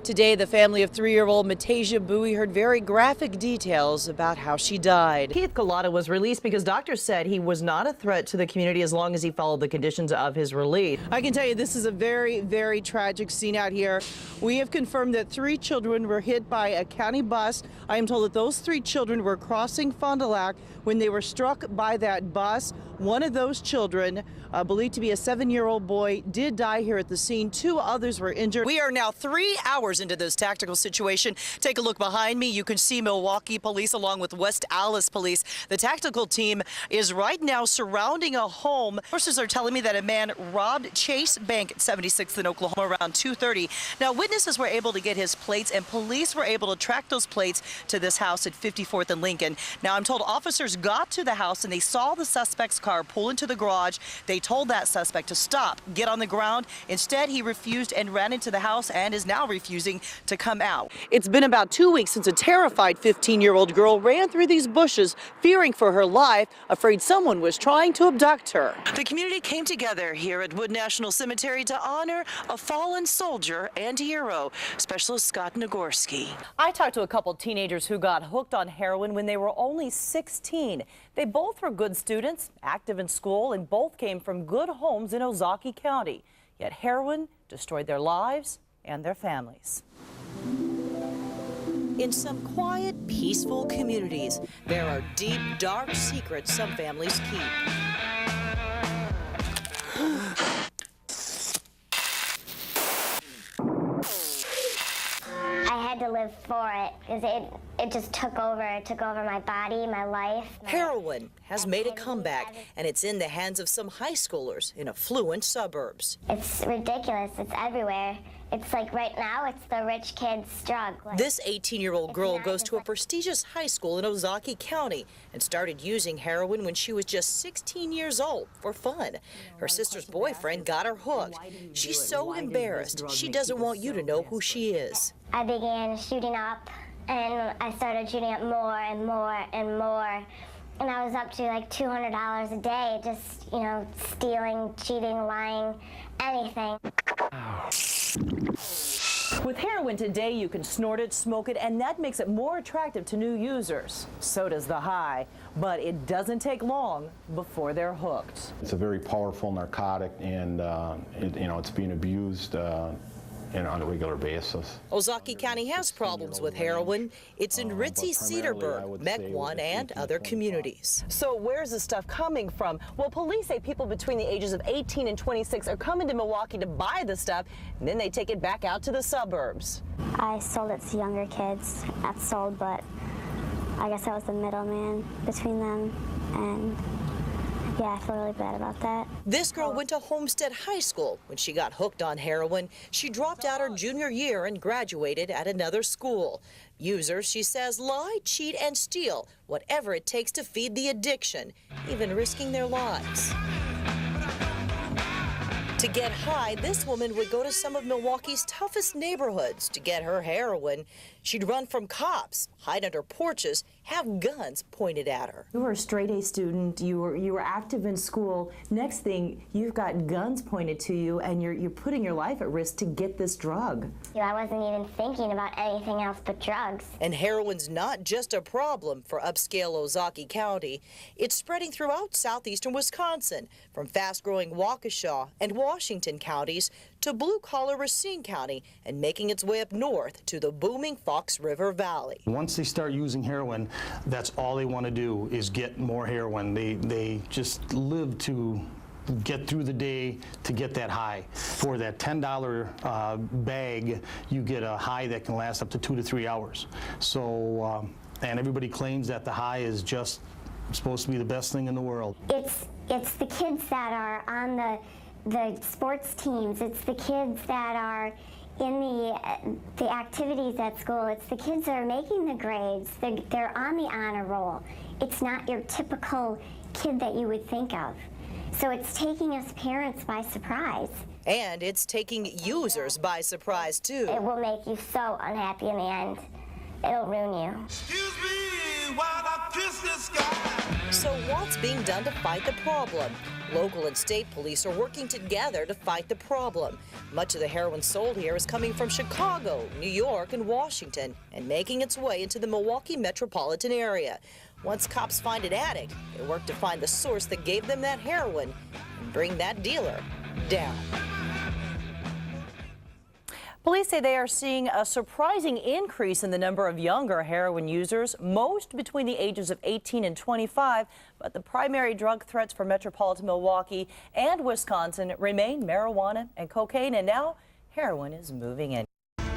Today, the family of 3-year-old Matasia Bowie heard very graphic details about how she died. Keith Collada was released because doctors said he was not a threat to the community as long as he followed the conditions of his release. I can tell you this is a very, very tragic scene out here. We have confirmed that 3 children were hit by a county bus. I am told that those 3 children were crossing Fond du Lac when they were struck by that bus. One of those children, believed to be a 7-year-old boy, did die here at the scene. 2 others were injured. We are now 3 hours into this tactical situation. Take a look behind me. You can see Milwaukee police along with West Allis police. The tactical team is right now surrounding a home. Sources are telling me that a man robbed Chase Bank at 76th in Oklahoma around 2:30. Now, witnesses were able to get his plates, and police were able to track those plates to this house at 54th and Lincoln. Now, I'm told officers got to the house and they saw the suspect's car pull into the garage. They told that suspect to stop, get on the ground. Instead, he refused and ran into the house and is now refusing to come out. It's been about 2 weeks since a terrified 15-year-old girl ran through these bushes, fearing for her life, afraid someone was trying to abduct her. The community came together here at Wood National Cemetery to honor a fallen soldier and hero, Specialist Scott Nagorski. I talked to a couple teenagers who got hooked on heroin when they were only 16. They both were good students, active in school, and both came from good homes in Ozaukee County. Yet heroin destroyed their lives and their families. In some quiet, peaceful communities, there are deep, dark secrets some families keep. I had to live for it because it just took over my body, my life. Heroin has made a comeback, and it's in the hands of some high schoolers in affluent suburbs. It's ridiculous. It's everywhere. It's like right now, it's the rich kids' drug. This 18-year-old girl goes to a prestigious high school in Ozaukee County and started using heroin when she was just 16 years old for fun. Her sister's boyfriend got her hooked. She's so embarrassed. She doesn't want you to know who she is. I began shooting up, and I started shooting up more and more and more. And I was up to like $200 a day, just, you know, stealing, cheating, lying, anything. With heroin today, you can snort it, smoke it, and that makes it more attractive to new users. So does the high, but it doesn't take long before they're hooked. It's a very powerful narcotic, and it's being abused on a regular basis. Ozaukee County has problems with heroin. It's in Ritzy, Cedarburg, Mequon, and other communities. So where's the stuff coming from? Well, police say people between the ages of 18 and 26 are coming to Milwaukee to buy the stuff, and then they take it back out to the suburbs. I sold it to younger kids. Not sold, but I guess I was the middleman between them, and yeah, I feel really bad about that. This girl went to Homestead High School when she got hooked on heroin. She dropped out her junior year and graduated at another school. Users, she says, lie, cheat, and steal, whatever it takes to feed the addiction, even risking their lives. To get high, this woman would go to some of Milwaukee's toughest neighborhoods to get her heroin. She'd run from cops, hide under porches, have guns pointed at her. You were a straight-A student, you were active in school. Next thing, you've got guns pointed to you, and you're putting your life at risk to get this drug. I wasn't even thinking about anything else but drugs. And heroin's not just a problem for upscale Ozaukee County. It's spreading throughout southeastern Wisconsin, from fast-growing Waukesha and Washington counties to blue-collar Racine County, and making its way up north to the booming Fox River Valley. Once they start using heroin, that's all they want to do is get more heroin. They just live to get through the day to get that high. For that $10 bag, you get a high that can last up to 2 to 3 hours. So, and everybody claims that the high is just supposed to be the best thing in the world. It's the kids that are on the sports teams. It's the kids that are in the activities at school. It's the kids that are making the grades. They're on the honor roll. It's not your typical kid that you would think of. So it's taking us parents by surprise. And it's taking users by surprise, too. It will make you so unhappy in the end. It'll ruin you. Excuse me while I kiss this guy. So what's being done to fight the problem? Local and state police are working together to fight the problem. Much of the heroin sold here is coming from Chicago, New York, and Washington, and making its way into the Milwaukee metropolitan area. Once cops find an addict, they work to find the source that gave them that heroin and bring that dealer down. Police say they are seeing a surprising increase in the number of younger heroin users, most between the ages of 18 and 25. But the primary drug threats for metropolitan Milwaukee and Wisconsin remain marijuana and cocaine, and now heroin is moving in.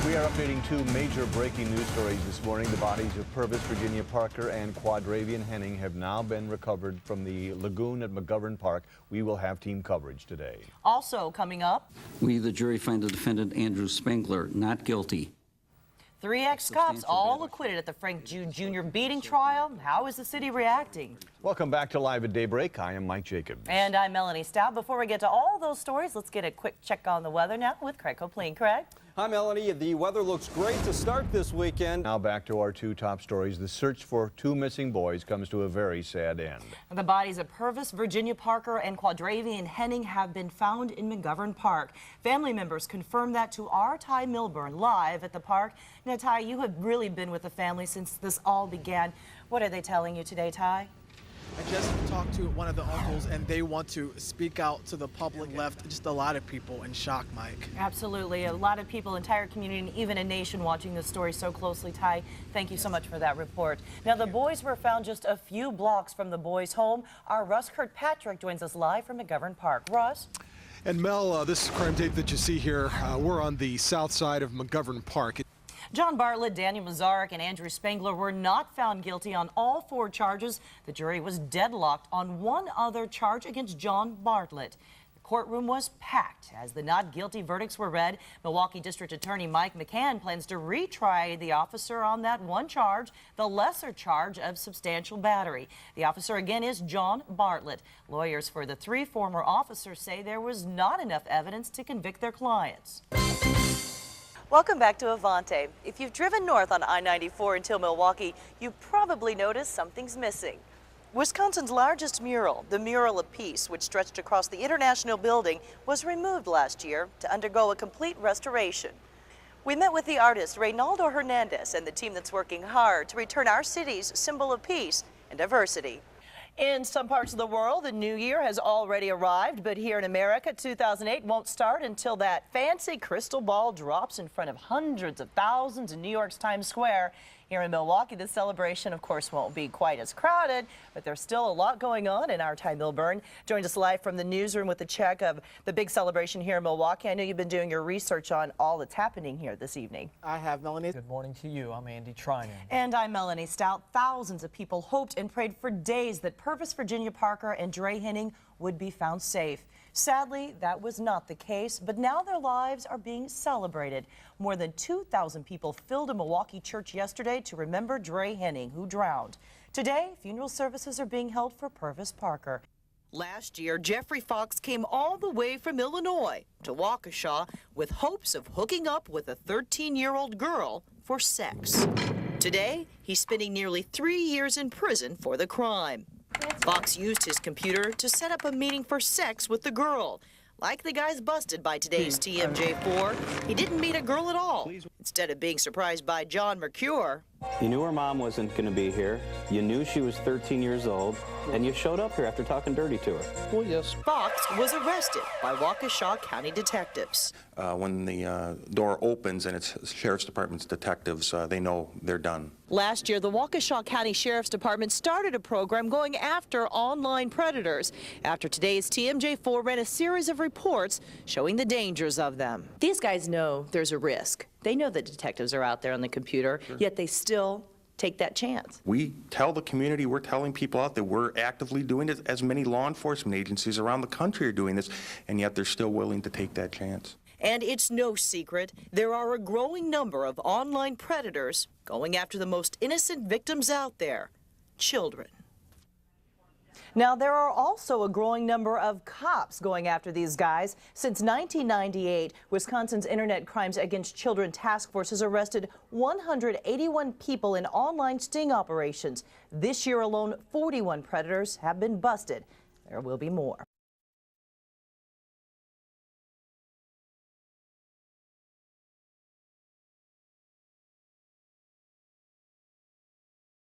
We are updating two major breaking news stories this morning. The bodies of Purvis Virginia Parker and Quadravian Henning have now been recovered from the lagoon at McGovern Park. We will have team coverage today. Also coming up, we, the jury, find the defendant Andrew Spengler not guilty. 3 ex-cops all acquitted at the Frank Jude Jr. beating trial. How is the city reacting? Welcome back to Live at Daybreak. I am Mike Jacobs. And I'm Melanie Stout. Before we get to all those stories, let's get a quick check on the weather now with Craig Copleen. Craig? Hi, Melanie. The weather looks great to start this weekend. Now back to our two top stories. The search for two missing boys comes to a very sad end. The bodies of Purvis Virginia Parker and Quadravian Henning have been found in McGovern Park. Family members confirmed that to our Ty Milburn live at the park. Now, Ty, you have really been with the family since this all began. What are they telling you today, Ty? I just talked to one of the uncles, and they want to speak out to the public. Left just a lot of people in shock, Mike. Absolutely. A lot of people, entire community, and even a nation watching this story so closely. Ty, thank you so much for that report. Now, the boys were found just a few blocks from the boys' home. Our Russ Kirkpatrick joins us live from McGovern Park. Russ? And Mel, this crime tape that you see here, we're on the south side of McGovern Park. John Bartlett, Daniel Mazarek, and Andrew Spengler were not found guilty on all 4 charges. The jury was deadlocked on one other charge against John Bartlett. The courtroom was packed as the not guilty verdicts were read. Milwaukee District Attorney Mike McCann plans to retry the officer on that one charge, the lesser charge of substantial battery. The officer again is John Bartlett. Lawyers for the 3 former officers say there was not enough evidence to convict their clients. Welcome back to Avante. If you've driven north on I-94 until Milwaukee, you probably noticed something's missing. Wisconsin's largest mural, the Mural of Peace, which stretched across the International Building, was removed last year to undergo a complete restoration. We met with the artist Reynaldo Hernandez and the team that's working hard to return our city's symbol of peace and diversity. In some parts of the world, the new year has already arrived, but here in America, 2008 won't start until that fancy crystal ball drops in front of hundreds of thousands in New York's Times Square. Here in Milwaukee, the celebration, of course, won't be quite as crowded, but there's still a lot going on. And our Ty Milburn joined us live from the newsroom with a check of the big celebration here in Milwaukee. I know you've been doing your research on all that's happening here this evening. I have, Melanie. Good morning to you. I'm Andy Trinan. And I'm Melanie Stout. Thousands of people hoped and prayed for days that Purvis Virginia Parker and Dre Henning would be found safe. Sadly, that was not the case, but now their lives are being celebrated. More than 2,000 people filled a Milwaukee church yesterday to remember Dre Henning, who drowned. Today, funeral services are being held for Purvis Parker. Last year, Jeffrey Fox came all the way from Illinois to Waukesha with hopes of hooking up with a 13-year-old girl for sex. Today, he's spending nearly 3 years in prison for the crime. Fox used his computer to set up a meeting for sex with the girl. Like the guys busted by today's TMJ4, he didn't meet a girl at all. Instead of being surprised by John Mercure. You knew her mom wasn't going to be here. You knew she was 13 years old, and you showed up here after talking dirty to her. Well, yes. Fox was arrested by Waukesha County detectives. When the door opens and it's Sheriff's Department's detectives, they know they're done. Last year, the Waukesha County Sheriff's Department started a program going after online predators. After today's TMJ4 ran a series of reports showing the dangers of them. These guys know there's a risk. They know that detectives are out there on the computer, yet they still take that chance. We tell the community, we're telling people out there we're actively doing it, as many law enforcement agencies around the country are doing this, and yet they're still willing to take that chance. And it's no secret, there are a growing number of online predators going after the most innocent victims out there, children. Now, there are also a growing number of cops going after these guys. Since 1998, Wisconsin's Internet Crimes Against Children Task Force has arrested 181 people in online sting operations. This year alone, 41 predators have been busted. There will be more.